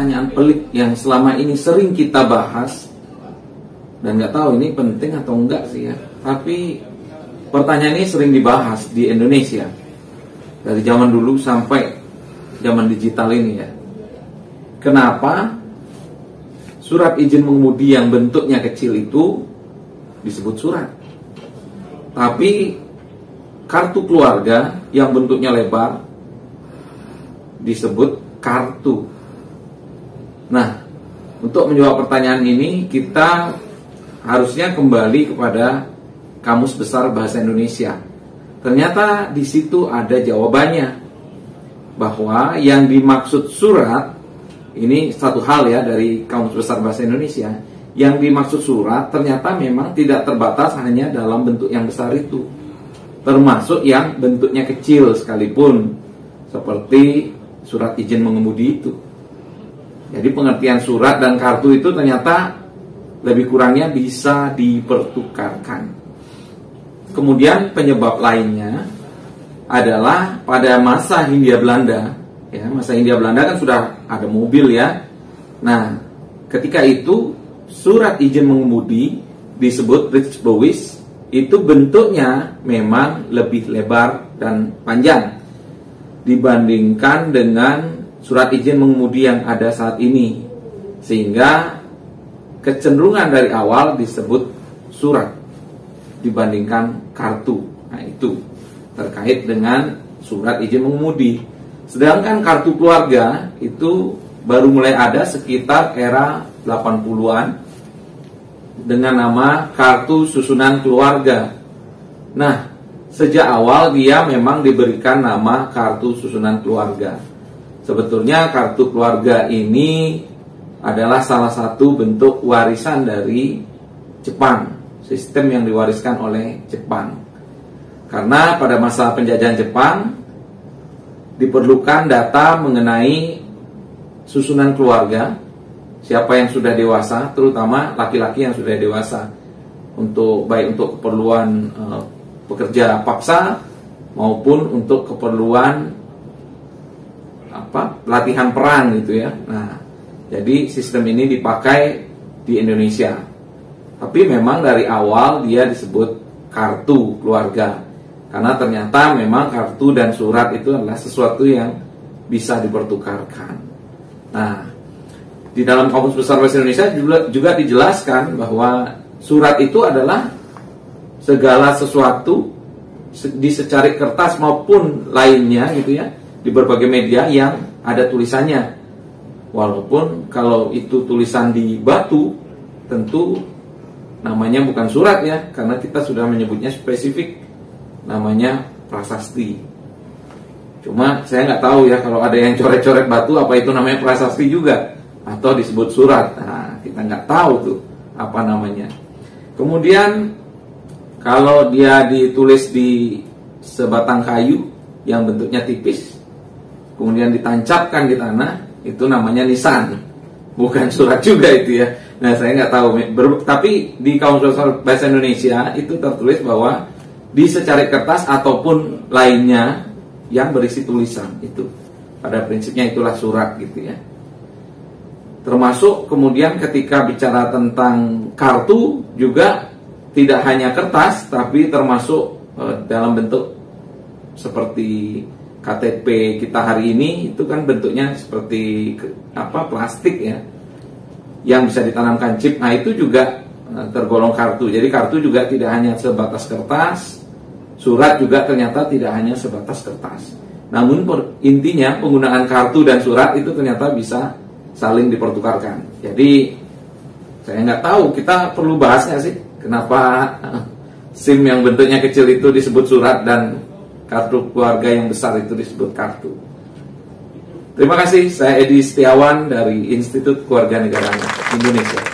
pertanyaan pelik yang selama ini sering kita bahas, dan nggak tahu ini penting atau enggak sih ya, tapi pertanyaan ini sering dibahas di Indonesia dari zaman dulu sampai zaman digital ini ya. Kenapa surat izin mengemudi yang bentuknya kecil itu disebut surat, tapi kartu keluarga yang bentuknya lebar disebut kartu? Nah, untuk menjawab pertanyaan ini kita harusnya kembali kepada Kamus Besar Bahasa Indonesia. Ternyata di situ ada jawabannya, bahwa yang dimaksud surat ini satu hal ya dari Kamus Besar Bahasa Indonesia. Yang dimaksud surat ternyata memang tidak terbatas hanya dalam bentuk yang besar itu, termasuk yang bentuknya kecil sekalipun, seperti surat izin mengemudi itu. Jadi pengertian surat dan kartu itu ternyata lebih kurangnya bisa dipertukarkan. Kemudian penyebab lainnya adalah pada masa Hindia Belanda. Ya, masa Hindia Belanda kan sudah ada mobil ya. Nah, ketika itu surat izin mengemudi disebut Rijksbewijs itu bentuknya memang lebih lebar dan panjang dibandingkan dengan surat izin mengemudi yang ada saat ini, sehingga kecenderungan dari awal disebut surat dibandingkan kartu. Nah, itu terkait dengan surat izin mengemudi. Sedangkan kartu keluarga itu baru mulai ada sekitar era 80-an dengan nama kartu susunan keluarga. Nah, sejak awal dia memang diberikan nama kartu susunan keluarga. Sebetulnya kartu keluarga ini adalah salah satu bentuk warisan dari Jepang, sistem yang diwariskan oleh Jepang. Karena pada masa penjajahan Jepang diperlukan data mengenai susunan keluarga, siapa yang sudah dewasa, terutama laki-laki yang sudah dewasa, baik untuk keperluan pekerja paksa maupun untuk keperluan pelatihan perang gitu ya. Nah, jadi sistem ini dipakai di Indonesia. Tapi memang dari awal dia disebut kartu keluarga, karena ternyata memang kartu dan surat itu adalah sesuatu yang bisa dipertukarkan. Nah, di dalam Kamus Besar Bahasa Indonesia juga dijelaskan bahwa surat itu adalah segala sesuatu di secarik kertas maupun lainnya gitu ya, di berbagai media yang ada tulisannya. Walaupun kalau itu tulisan di batu, tentu namanya bukan surat ya, karena kita sudah menyebutnya spesifik, namanya prasasti. Cuma saya nggak tahu ya, kalau ada yang coret-coret batu, apa itu namanya prasasti juga atau disebut surat. Nah, kita nggak tahu tuh apa namanya. Kemudian kalau dia ditulis di sebatang kayu yang bentuknya tipis, kemudian ditancapkan di tanah, itu namanya nisan, bukan surat juga itu ya. Nah, saya nggak tahu, tapi di Kamus Besar Bahasa Indonesia itu tertulis bahwa di secarik kertas ataupun lainnya yang berisi tulisan itu, pada prinsipnya itulah surat gitu ya. Termasuk kemudian ketika bicara tentang kartu juga tidak hanya kertas, tapi termasuk dalam bentuk seperti KTP kita hari ini itu kan bentuknya seperti plastik ya, yang bisa ditanamkan chip. Nah, itu juga tergolong kartu. Jadi kartu juga tidak hanya sebatas kertas, surat juga ternyata tidak hanya sebatas kertas. Namun intinya penggunaan kartu dan surat itu ternyata bisa saling dipertukarkan. Jadi saya nggak tahu, kita perlu bahas nggak sih kenapa SIM yang bentuknya kecil itu disebut surat dan kartu keluarga yang besar itu disebut kartu. Terima kasih, saya Edi Setiawan dari Institut Keluarga Negaraan Indonesia.